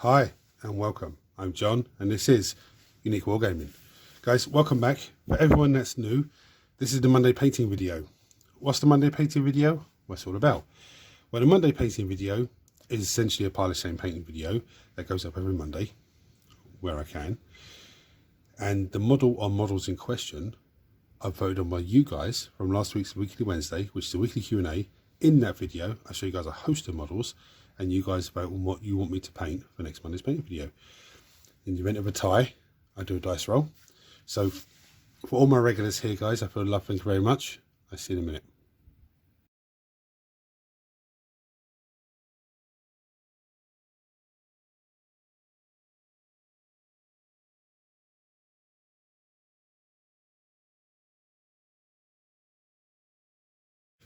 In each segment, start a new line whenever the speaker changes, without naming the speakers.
Hi and welcome. I'm John and this is Unique Wargaming. Guys, welcome back. For everyone that's new, this is the Monday painting video. What's the Monday painting video? What's it all about? Well, the Monday painting video is essentially a pile of shame painting video that goes up every Monday where I can. And the model or models in question are voted on by you guys from last week's Weekly Wednesday, which is a weekly Q&A. In that video, I show you guys a host of models and you guys vote on what you want me to paint for next Monday's painting video. In the event of a tie, I do a dice roll. So for all my regulars here, guys, I feel love, thank you very much. I'll see you in a minute.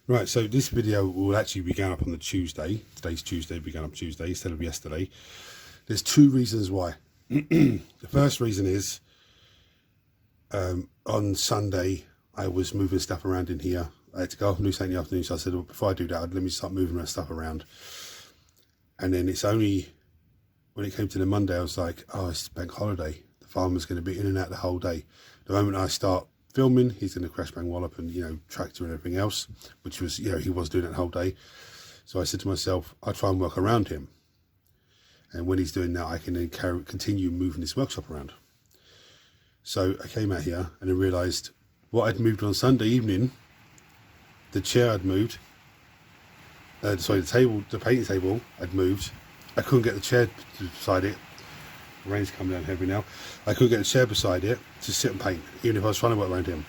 Right, so this video will actually be going up on the Tuesday. Today's Tuesday, began up Tuesday instead of yesterday. There's two reasons why. The first reason is on Sunday I was moving stuff around in here. I had to go off and do something in the afternoon, so I said, well, before I do that, let me start moving my stuff around. And then it's only when it came to the Monday, I was like, oh, it's bank holiday. The farmer's going to be in and out the whole day. The moment I start filming, he's going to crash bang wallop and, tractor and everything else, which was, he was doing that whole day. So I said to myself, I'll try and work around him. And when he's doing that, I can then continue moving this workshop around. So I came out here and I realised what I'd moved on Sunday evening, the chair I'd moved, the painting table I'd moved. I couldn't get the chair beside it. The rain's coming down heavy now. I couldn't get the chair beside it to sit and paint, even if I was trying to work around him.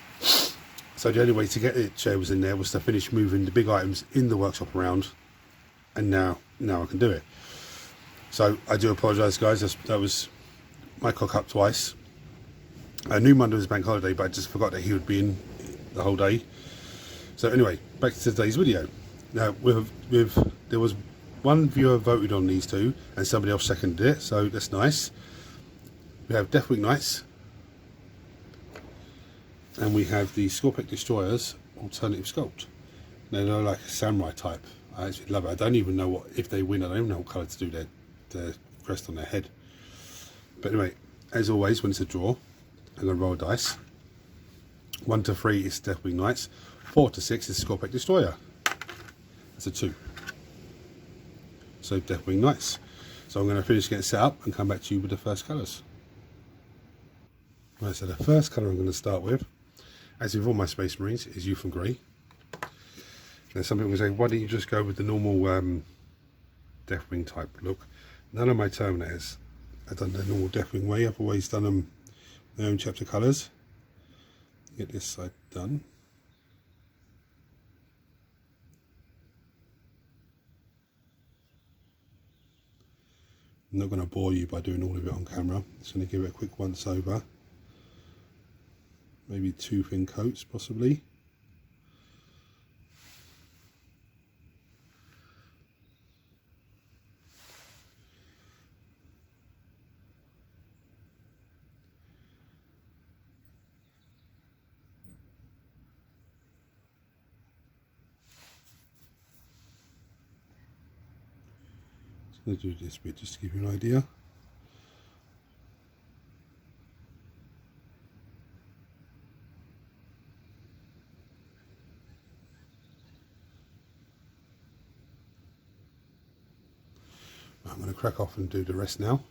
So the only way to get the chair was in there was to finish moving the big items in the workshop around, and now I can do it. So I do apologise, guys. That was my cock up twice. I knew Monday was a bank holiday, but I just forgot that he would be in the whole day. So anyway, back to today's video. Now, there was one viewer voted on these two, and somebody else seconded it, so that's nice. We have Deathwing Knights, and we have the Scorpec Destroyers alternative sculpt. Now, they're like a samurai type. I actually love it. I don't even know if they win, I don't even know what colour to do their crest on their head. But anyway, as always, when it's a draw, I'm going to roll a dice. 1 to 3 is Deathwing Knights. 4 to 6 is Scorpec Destroyer. That's a 2. So Deathwing Knights. So I'm going to finish getting set up and come back to you with the first colours. Right, so the first colour I'm going to start with, as with all my Space Marines, is Youth and Grey. Now some people say, why don't you just go with the normal Deathwing type look? None of my Terminators have done the normal Deathwing way. I've always done them their own chapter colours. Get this side done. I'm not going to bore you by doing all of it on camera. Just going to give it a quick once over. Maybe 2 thin coats possibly. I'm going to do this bit just to give you an idea. I'm going to crack off and do the rest now.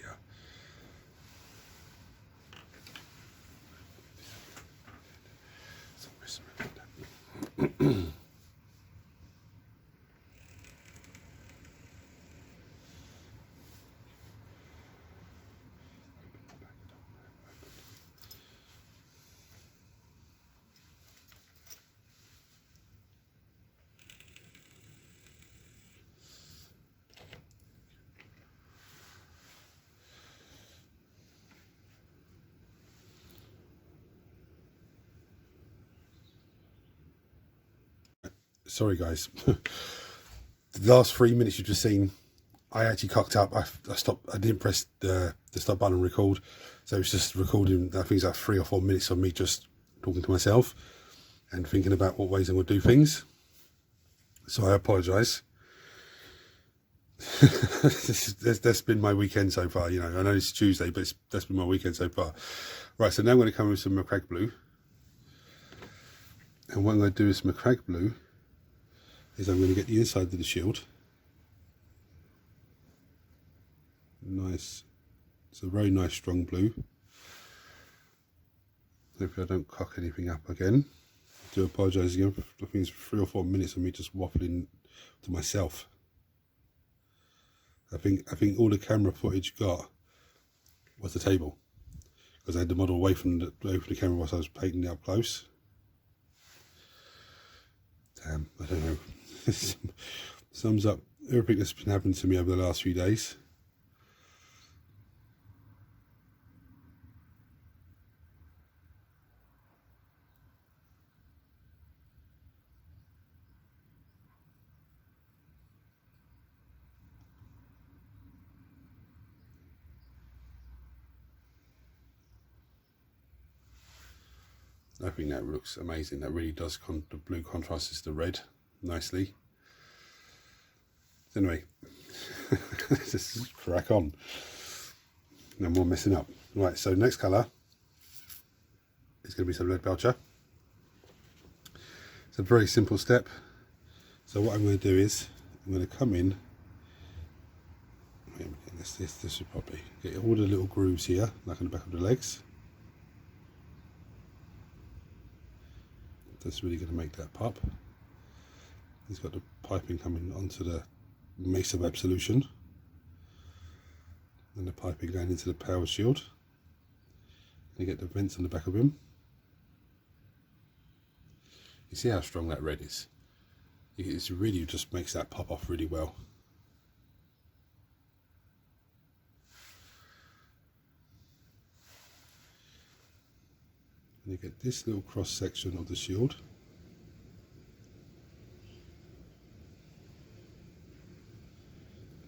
here. Sorry guys, the last 3 minutes you've just seen, I actually cocked up. I stopped. I didn't press the stop button and record, so it's just recording. I think it's like 3 or 4 minutes of me just talking to myself and thinking about what ways I'm going to do things. So I apologise. That's been my weekend so far. You know, I know it's Tuesday, but that's been my weekend so far. Right, so now I'm going to come with some Macragge Blue, and what I'm going to do is Macragge Blue is I'm going to get the inside of the shield. Nice. It's a very nice strong blue. Hopefully I don't cock anything up again. I do apologise again. I think it's 3 or 4 minutes of me just waffling to myself. I think all the camera footage got was the table, because I had the model away from the camera whilst I was painting it up close. Damn, I don't know. Sums up everything that's been happening to me over the last few days. I think that looks amazing. That really does, the blue contrasts the red nicely. Anyway, just crack on. No more messing up. Right, so next colour is going to be some Leadbelcher. It's a very simple step. So what I'm going to do is I'm going to come in. This should probably get all the little grooves here, like on the back of the legs. That's really going to make that pop. He's got the piping coming onto the Mace of Absolution, and the piping going into the power shield. And you get the vents on the back of him. You see how strong that red is? It really just makes that pop off really well. And you get this little cross section of the shield.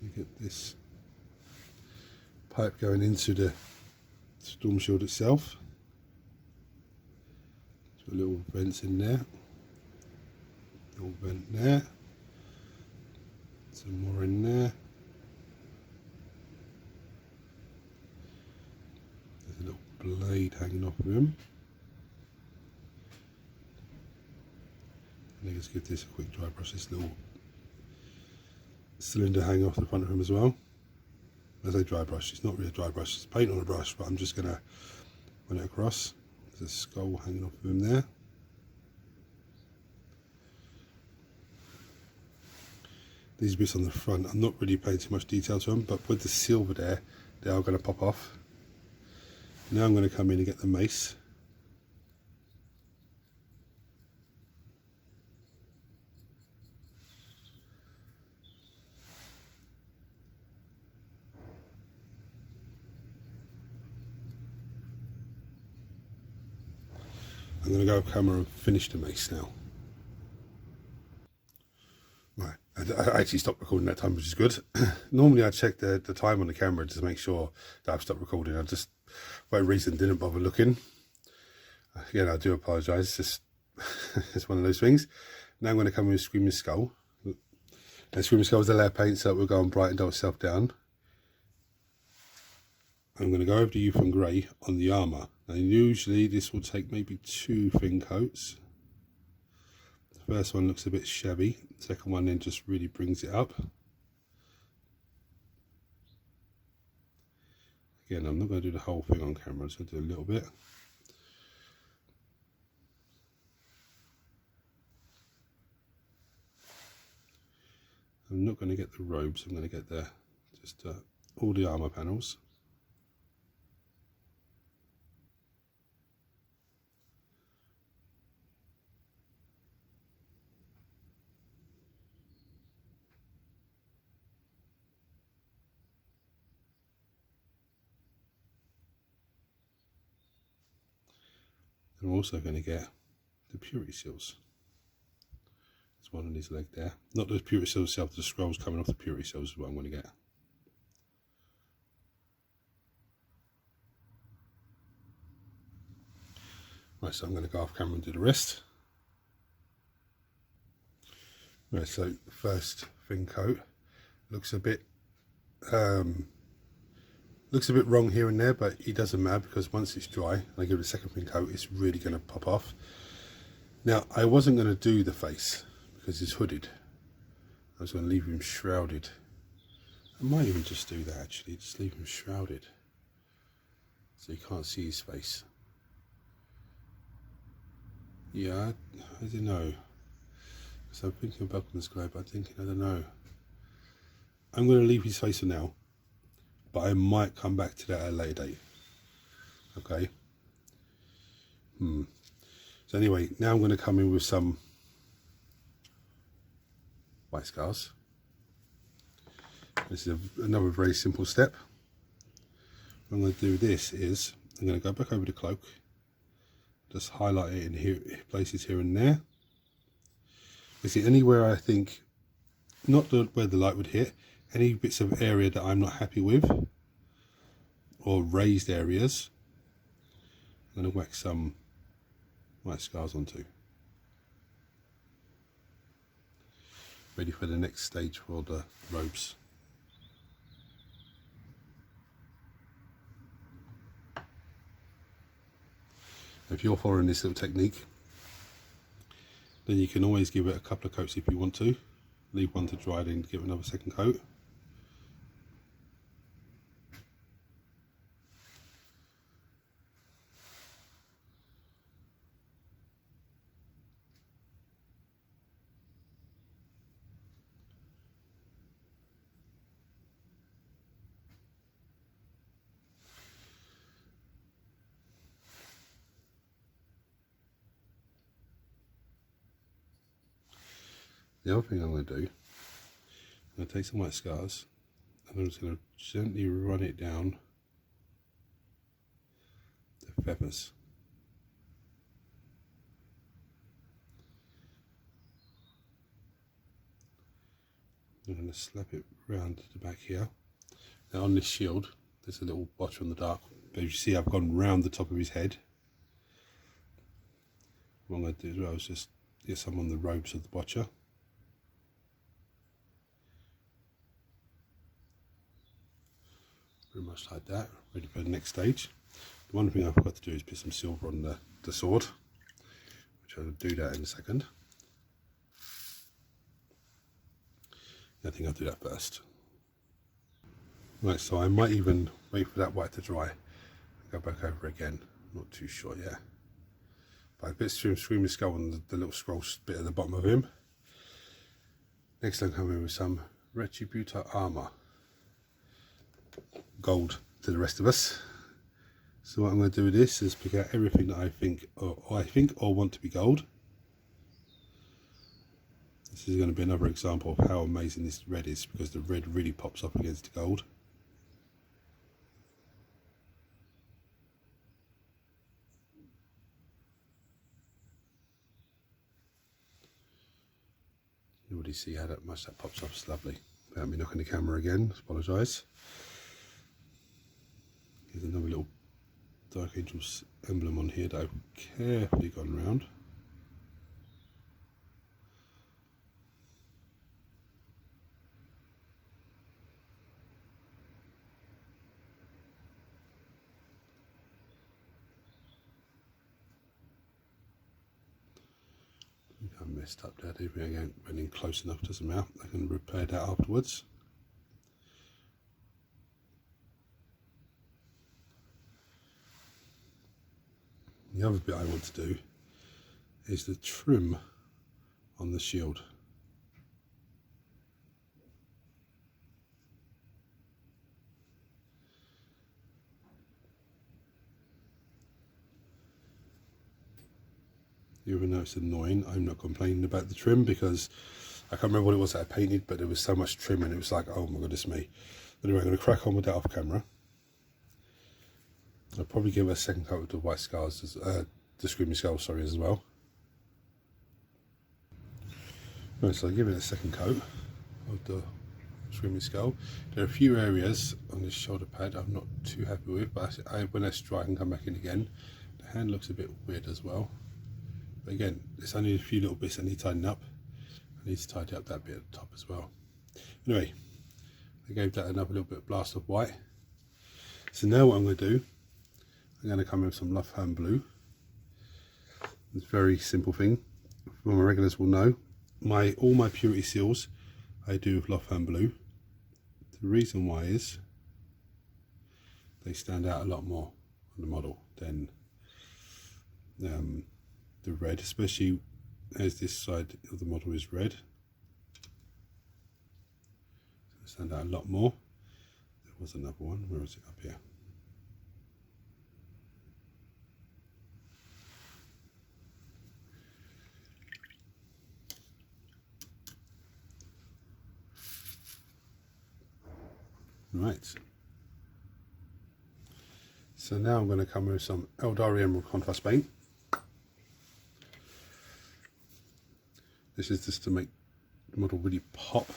You get this pipe going into the storm shield itself. So little vents in there. Little vent there. Some more in there. There's a little blade hanging off of him. And let's give this a quick dry brush. This little cylinder hanging off the front of him as well. As I dry brush, it's not really a dry brush, it's paint on a brush, but I'm just going to run it across. There's a skull hanging off of him there. These bits on the front, I'm not really paying too much detail to them, but with the silver there, they are going to pop off. Now I'm going to come in and get the mace. I'm going to go off camera and finish the mace now. Right, I actually stopped recording that time, which is good. Normally I check the time on the camera to make sure that I've stopped recording. I just, for whatever reason, didn't bother looking. Again, I do apologise, it's one of those things. Now I'm going to come in with Screaming Skull. And Screaming Skull is the layer paint, so it will go and brighten itself down. I'm going to go over the Youth and Grey on the armour. Now usually this will take maybe 2 thin coats. The first one looks a bit shabby, the second one then just really brings it up. Again, I'm not going to do the whole thing on camera, I'm just going to do a little bit. I'm not going to get the robes, I'm going to get just all the armour panels. I'm also going to get the purity seals. There's one on his leg there. Not the purity seals itself, the scrolls coming off the purity seals is what I'm going to get. Right, so I'm going to go off camera and do the rest. Right, so the first thin coat looks a bit wrong here and there, but it doesn't matter because once it's dry and I give it a second thin coat, it's really going to pop off. Now, I wasn't going to do the face because it's hooded. I was going to leave him shrouded. I might even just do that actually, just leave him shrouded so you can't see his face. Yeah, I don't know. So I'm thinking about this guy, but I'm thinking, I don't know. I'm going to leave his face for now, but I might come back to that at a later date. Okay. So anyway, now I'm going to come in with some white scars. This is another very simple step. What I'm going to do this is I'm going to go back over the cloak, just highlight it in here, places here and there. You see, anywhere I think, not where the light would hit, any bits of area that I'm not happy with, or raised areas, I'm going to whack some white scars onto. Ready for the next stage for the robes. If you're following this little technique, then you can always give it a couple of coats if you want to. Leave one to dry, then give another second coat. The other thing I'm going to do, I'm going to take some white scars and I'm just going to gently run it down the feathers. I'm going to slap it round the back here. Now on this shield, there's a little blotch on the dark, but you see I've gone round the top of his head. What I'm going to do as well is just get some on the robes of the botcher. Pretty much like that, ready for the next stage. The one thing I forgot to do is put some silver on the sword, which I'll do that in a second. I think I'll do that first. Right, so I might even wait for that white to dry and go back over again. Not too sure yet. But I put Screaming Skull on the little scroll bit at the bottom of him. Next I'm coming with some Retributor armor. Gold to the rest of us. So what I'm going to do with this is pick out everything that I think or want to be gold. This is going to be another example of how amazing this red is, because the red really pops up against the gold. You already see how much that pops up. It's lovely. Without me knocking the camera again, apologise. Here's another little Dark Angels emblem on here that I've carefully gone round. I messed up that. If I went in close enough, doesn't matter. I can repair that afterwards. The other bit I want to do is the trim on the shield. Even though it's annoying, I'm not complaining about the trim because I can't remember what it was that I painted, but there was so much trim and it was like, oh my goodness me. But anyway, I'm going to crack on with that off camera. I'll probably give it a second coat of the white scars, the Screaming Skull, sorry, as well. Right, so I'll give it a second coat of the Screaming Skull. There are a few areas on this shoulder pad I'm not too happy with, but when that's dry I can come back in again. The hand looks a bit weird as well. But again, it's only a few little bits I need to tighten up. I need to tidy up that bit at the top as well. Anyway, I gave that another little bit of blast of white. So now what I'm going to do, I'm going to come in with some Loft Home Blue. It's a very simple thing. Well, my regulars will know. All my purity seals I do with Loft Home Blue. The reason why is they stand out a lot more on the model than the red, especially as this side of the model is red. It's going to stand out a lot more. There was another one. Where is it? Up here. Right. So now I'm going to come with some Eldari Emerald contrast paint. This is just to make the model really pop.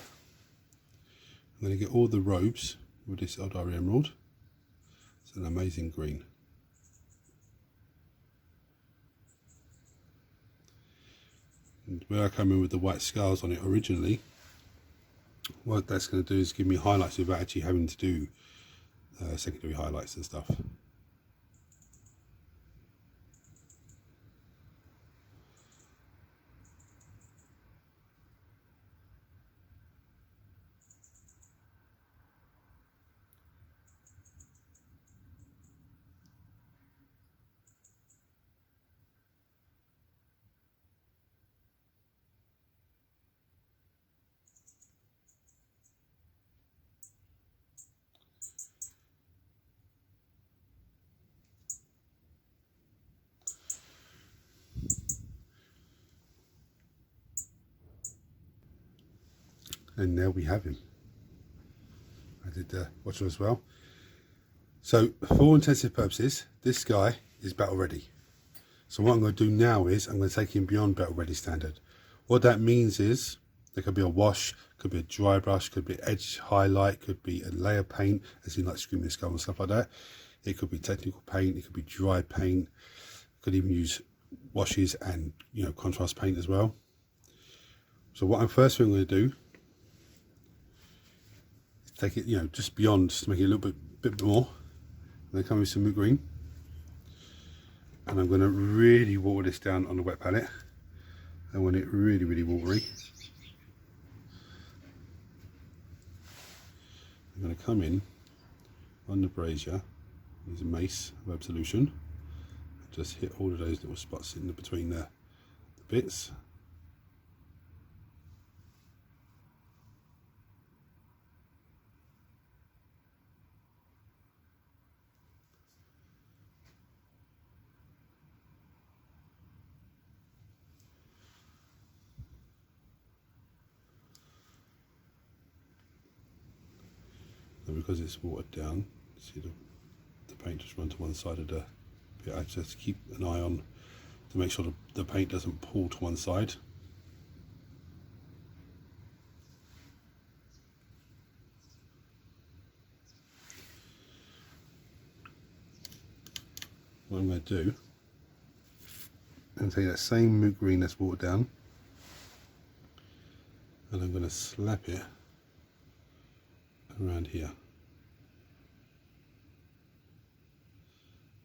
I'm going to get all the robes with this Eldari Emerald. It's an amazing green. And where I come in with the white scars on it originally, what that's going to do is give me highlights without actually having to do secondary highlights and stuff. And there we have him. I did the watcher as well. So for all intensive purposes, this guy is battle ready. So what I'm going to do now is I'm going to take him beyond battle ready standard. What that means is there could be a wash, could be a dry brush, could be edge highlight, could be a layer paint, as in like Screaming Skull and stuff like that. It could be technical paint, it could be dry paint, could even use washes and contrast paint as well. So what I'm first thing I'm going to do, take it just beyond, just to make it a little bit more. I'm going to come with some Moot Green, and I'm going to really water this down on the wet palette. I want it really watery. I'm going to come in on the brazier, use a mace of Absolution, just hit all of those little spots in between the bits. And because it's watered down, see the paint just run to one side of the bit. I just keep an eye on to make sure the paint doesn't pull to one side. What I'm going to do, I'm going to take that same Moot Green that's watered down, and I'm going to slap it around here,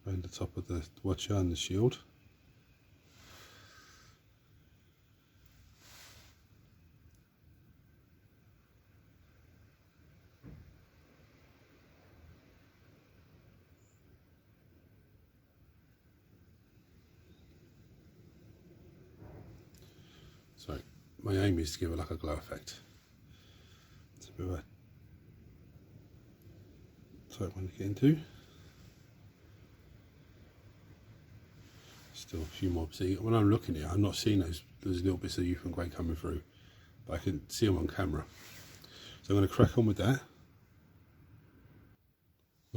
around the top of the watcher and the shield. my aim is to give it like a glow effect. It's a bit of a tight one to get into. Still a few more. See, when I'm looking at it, I'm not seeing those little bits of youth and grey coming through, but I can see them on camera. So I'm going to crack on with that.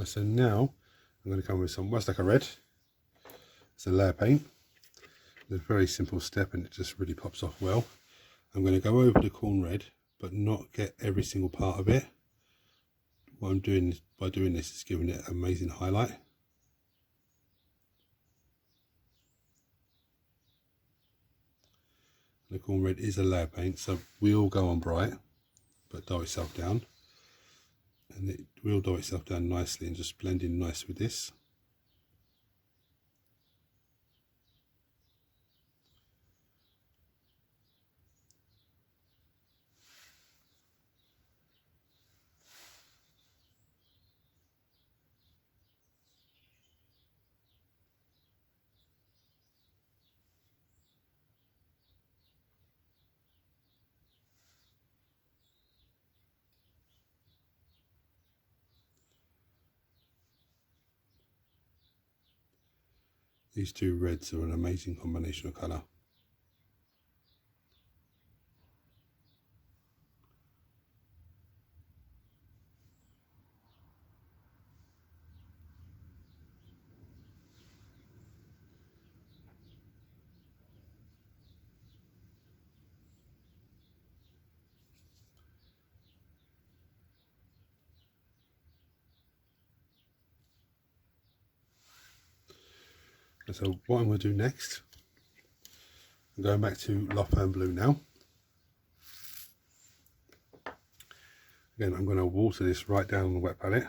So now I'm going to come with some Westlacker Red. It's a layer paint. It's a very simple step and it just really pops off well. I'm going to go over the corn red, but not get every single part of it. What I'm doing is, by doing this, is giving it an amazing highlight. The corn red is a layer paint, so will go on bright, but dull itself down. And it will dull itself down nicely and just blend in nice with this. These two reds are an amazing combination of colour. And so what I'm going to do next, I'm going back to Lothburn Blue now. Again, I'm going to water this right down on the wet palette.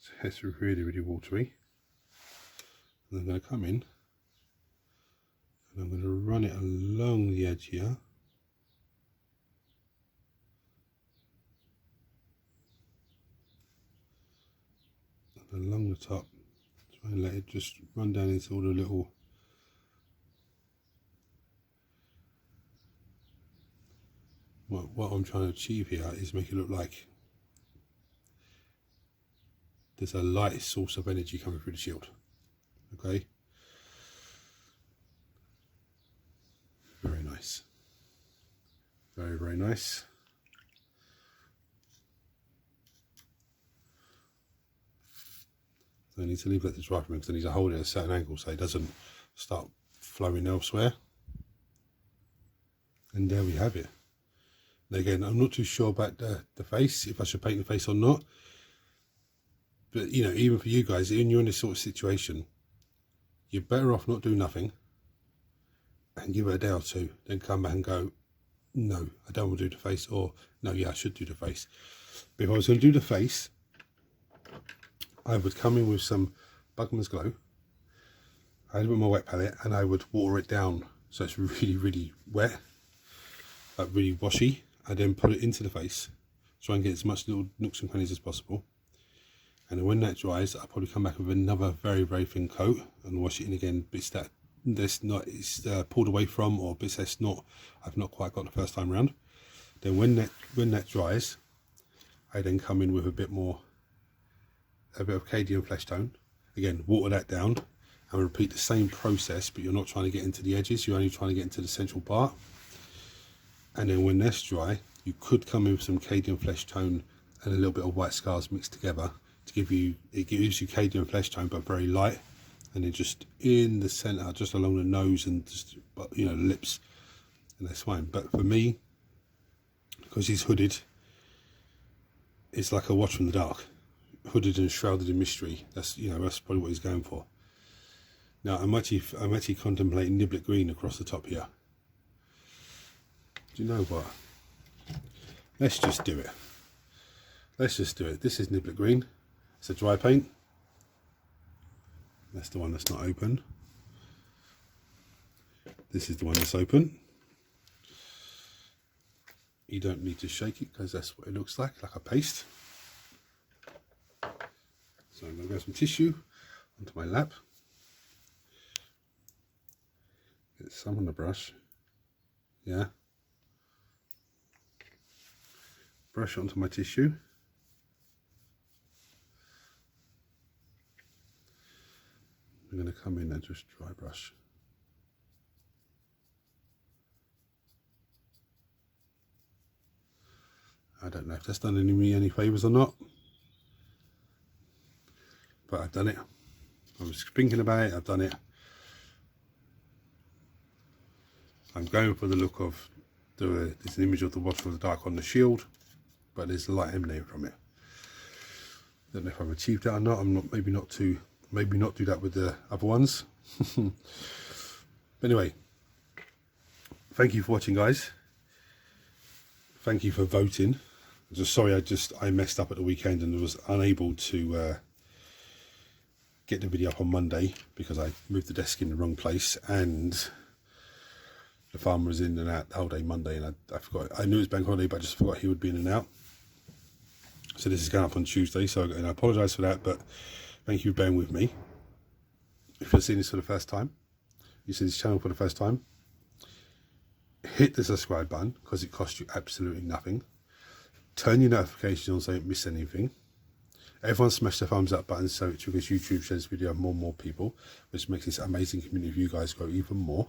So it's really, really watery. And I'm going to come in and I'm going to run it along the edge here. And along the top, try and let it just run down into all the little what I'm trying to achieve here is make it look like there's a light source of energy coming through the shield. Okay, very nice, very, very nice. So I need to leave that to dry for me because I need to hold it at a certain angle so it doesn't start flowing elsewhere. And there we have it. Now again, I'm not too sure about the face, if I should paint the face or not. But you know, even for you guys, when you're in this sort of situation, you're better off not doing nothing and give it a day or two, then come back and go, no, I don't want to do the face, or no, yeah, I should do the face. But if I was going to do the face, I would come in with some Bugman's Glow, I had it with my wet palette, and I would water it down so it's really, really wet, like really washy. I then put it into the face, try and get as much little nooks and crannies as possible. And then when that dries, I'll probably come back with another very, very thin coat and wash it in again. Bits that it's pulled away from, or bits that's not, I've not quite got the first time round. Then when that dries, I then come in with a bit of Cadian Flesh Tone. Again, water that down and repeat the same process, but you're not trying to get into the edges, you're only trying to get into the central part. And then when that's dry, you could come in with some Cadian Flesh Tone and a little bit of White Scars mixed together to give you, it gives you Cadian Flesh Tone but very light, and then just in the center, just along the nose and just, you know, lips, and that's fine. But for me, because he's hooded, it's like a Watch from the Dark, hooded and shrouded in mystery. That's, you know, that's probably what he's going for. Now I'm actually contemplating Niblet Green across the top here. Do you know what? Let's just do it. Let's just do it. This is Niblet Green. It's a dry paint. That's the one that's not open. This is the one that's open. You don't need to shake it because that's what it looks like a paste. So I'm going to grab some tissue onto my lap. Get some on the brush. Yeah. brush it onto my tissue. I'm going to come in and just dry brush. I don't know if that's done me any favours or not, but I've done it. I was thinking about it, I've done it. I'm going for the look of there's an image of the Watcher of the Dark on the shield, but there's light emanating from it. Don't know if I've achieved that or not. I'm not, maybe not do that with the other ones. But anyway, thank you for watching, guys. Thank you for voting. I'm just sorry I messed up at the weekend and was unable to get the video up on Monday because I moved the desk in the wrong place and the farmer was in and out the whole day Monday, and I forgot. I knew it was bank holiday, but I just forgot he would be in and out. So this is going up on Tuesday, so and I apologise for that, but thank you for bearing with me. If you're seeing this for the first time, you see this channel for the first time, hit the subscribe button because it costs you absolutely nothing. Turn your notifications on so you don't miss anything. Everyone smash the thumbs up button so it's because YouTube shares this video to more and more people, which makes this amazing community of you guys grow even more.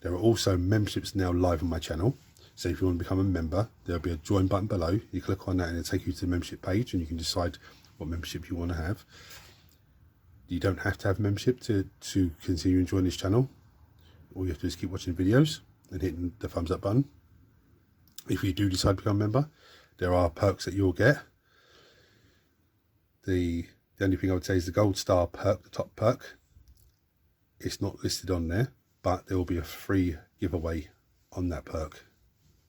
There are also memberships now live on my channel. So if you want to become a member, there'll be a join button below. You click on that and it'll take you to the membership page and you can decide what membership you want to have. You don't have to have membership to continue enjoying this channel. All you have to do is keep watching videos and hitting the thumbs up button. If you do decide to become a member, there are perks that you'll get. The only thing I would say is the gold star perk, the top perk. It's not listed on there, but there will be a free giveaway on that perk,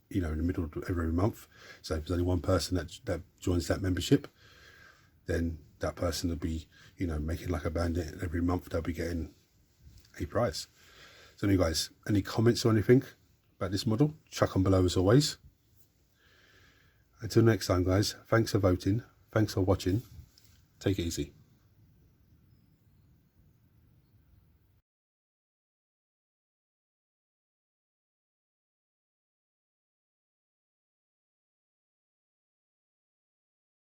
you know, in the middle of every month. So if there's only one person that joins that membership, then that person will be, you know, making like a bandit. Every month they'll be getting a prize. So anyway, guys, any comments or anything about this model, chuck them below as always. Until next time, guys, thanks for voting, thanks for watching, take it easy.